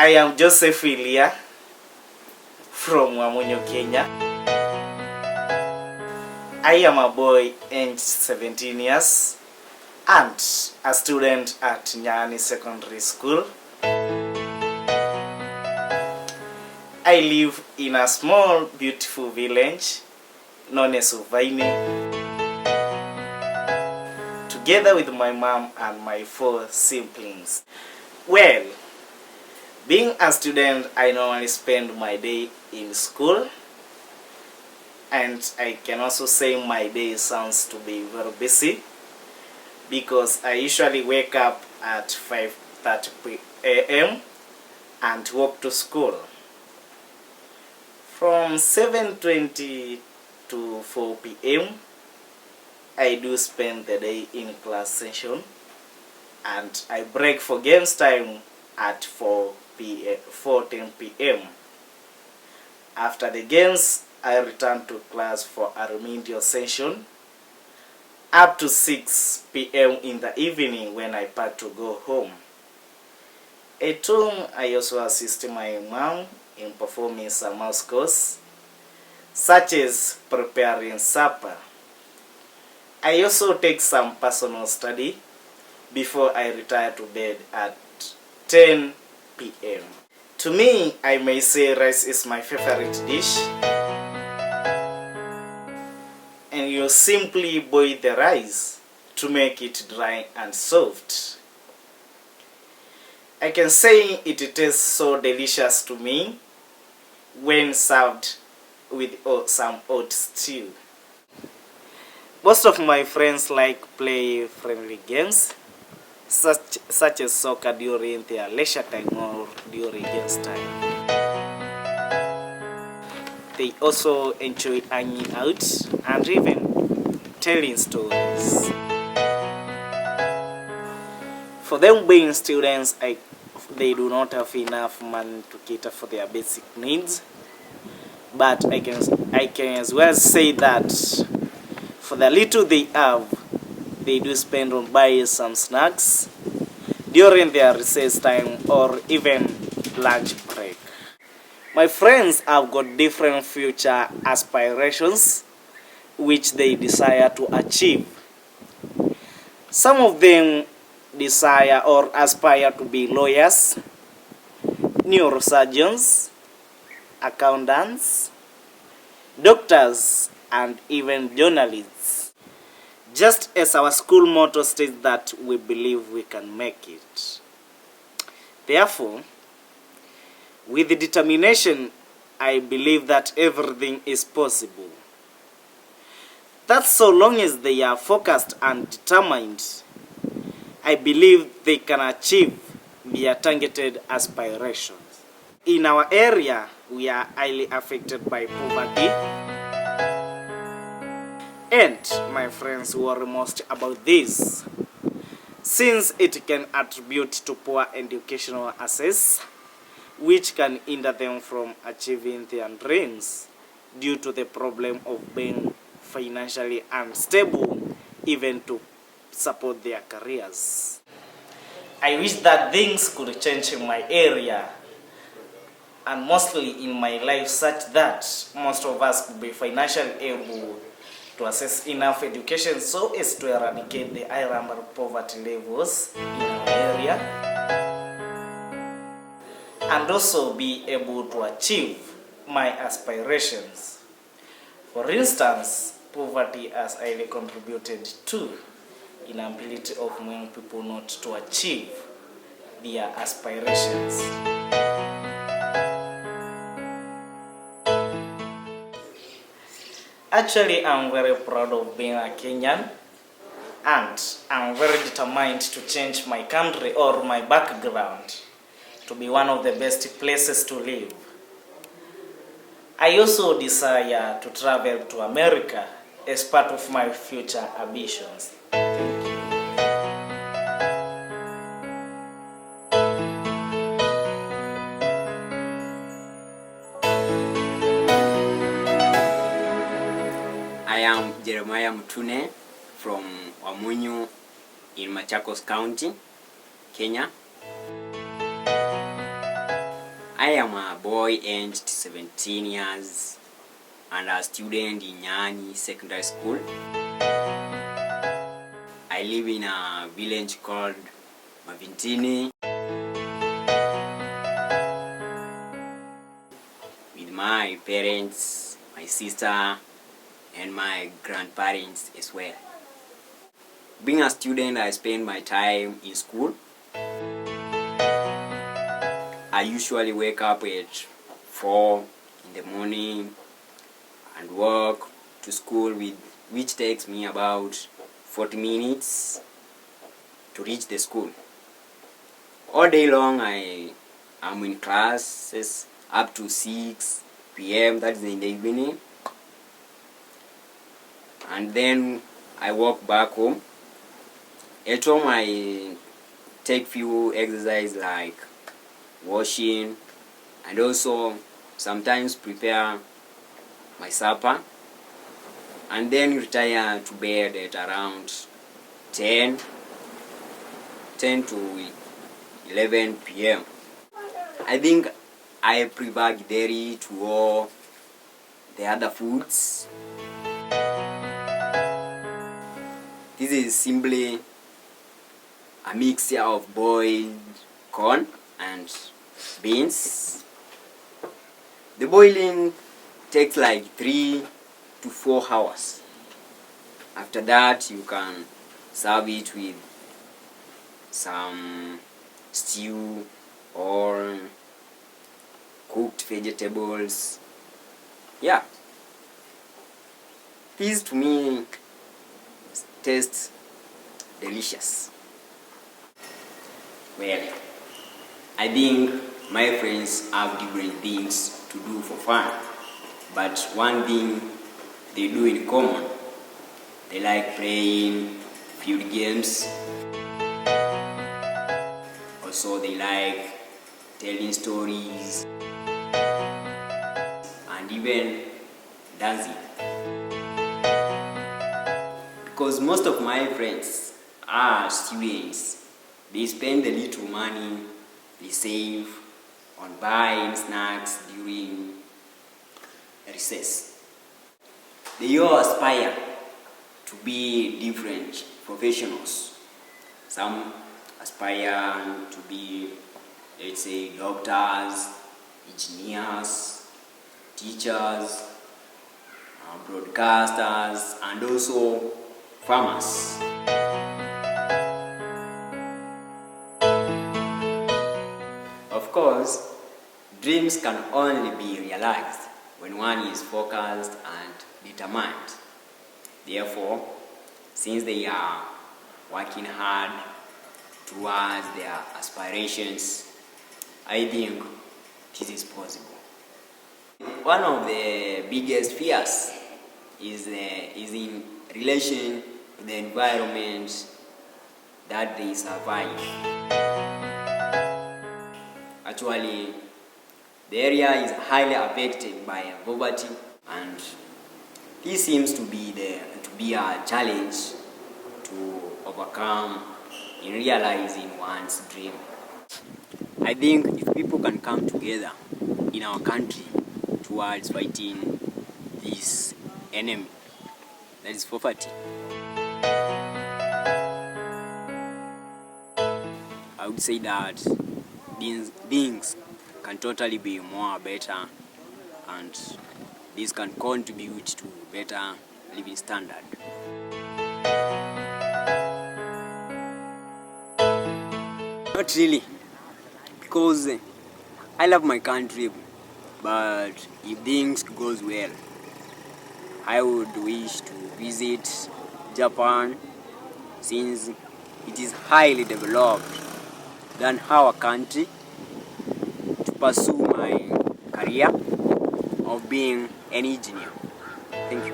I am Joseph ILIA from Wamunyu, Kenya. I am a boy aged 17 years and a student at Nyani Secondary School. I live in a small beautiful village known as Uvaini, together with my mom and my 4 siblings. Well, being a student, I normally spend my day in school, and I can also say my day sounds to be very busy because I usually wake up at 5:30 a.m. and walk to school. From 7:20 to 4 p.m. I do spend the day in class session, and I break for games time at 4:10 p.m. After the games, I return to class for a remedial session up to 6 p.m. in the evening when I pack to go home. At home, I also assist my mom in performing some house chores, such as preparing supper. I also take some personal study before I retire to bed at 10 p.m. To me, I may say rice is my favorite dish, and you simply boil the rice to make it dry and soft. I can say it tastes so delicious to me when served with some oat stew. Most of my friends like play friendly games such as soccer during their leisure time or during games time. They also enjoy hanging out and even telling stories. For them being students, they do not have enough money to cater for their basic needs, but I can as well say that for the little they have, they do spend on buying some snacks during their recess time or even lunch break. My friends have got different future aspirations which they desire to achieve. Some of them desire or aspire to be lawyers, neurosurgeons, accountants, doctors, and even journalists. Just as our school motto states that we believe we can make it. Therefore, with determination, I believe that everything is possible. That's so long as they are focused and determined, I believe they can achieve their targeted aspirations. In our area, we are highly affected by poverty, and my friends worry most about this, since it can attribute to poor educational access, which can hinder them from achieving their dreams due to the problem of being financially unstable, even to support their careers. I wish that things could change in my area and mostly in my life, such that most of us could be financially able to access enough education so as to eradicate the high number of poverty levels in our area, and also be able to achieve my aspirations. For instance, poverty has highly contributed to inability of many people not to achieve their aspirations. Actually, I'm very proud of being a Kenyan, and I'm very determined to change my country or my background to be one of the best places to live. I also desire to travel to America as part of my future ambitions. Thank you. I am MUTUNE from Wamunyu in Machakos County, Kenya. I am a boy aged 17 years and a student in Nyani Secondary School. I live in a village called MUTUNE with my parents, my sister, and my grandparents as well. Being a student, I spend my time in school. I usually wake up at 4 in the morning and walk to school, which takes me about 40 minutes to reach the school. All day long I am in classes up to 6 p.m. that is in the evening, and then I walk back home. At home I take few exercises like washing and also sometimes prepare my supper, and then retire to bed at around 10 to 11 p.m. I think I prefer dairy to all the other foods. This is simply a mixture of boiled corn and beans. The boiling takes like 3 to 4 hours. After that, you can serve it with some stew or cooked vegetables. Yeah, these to me taste delicious. Well, I think my friends have different things to do for fun, but one thing they do in common, they like playing field games. Also, they like telling stories and even dancing. Because most of my friends are students, they spend the little money they save on buying snacks during recess. They all aspire to be different professionals. Some aspire to be, let's say, doctors, engineers, teachers, broadcasters, and also farmers. Of course, dreams can only be realized when one is focused and determined. Therefore, since they are working hard towards their aspirations, I think this is possible. One of the biggest fears is in relation to the environment that they survive. Actually, the area is highly affected by poverty, and this seems to be a challenge to overcome in realizing one's dream. I think if people can come together in our country towards fighting this enemy, that is poverty, I would say that things can totally be more better, and this can contribute to better living standard. Not really, because I love my country, but if things goes well, I would wish to visit Japan, since it is highly developed than our country, to pursue my career of being an engineer. Thank you.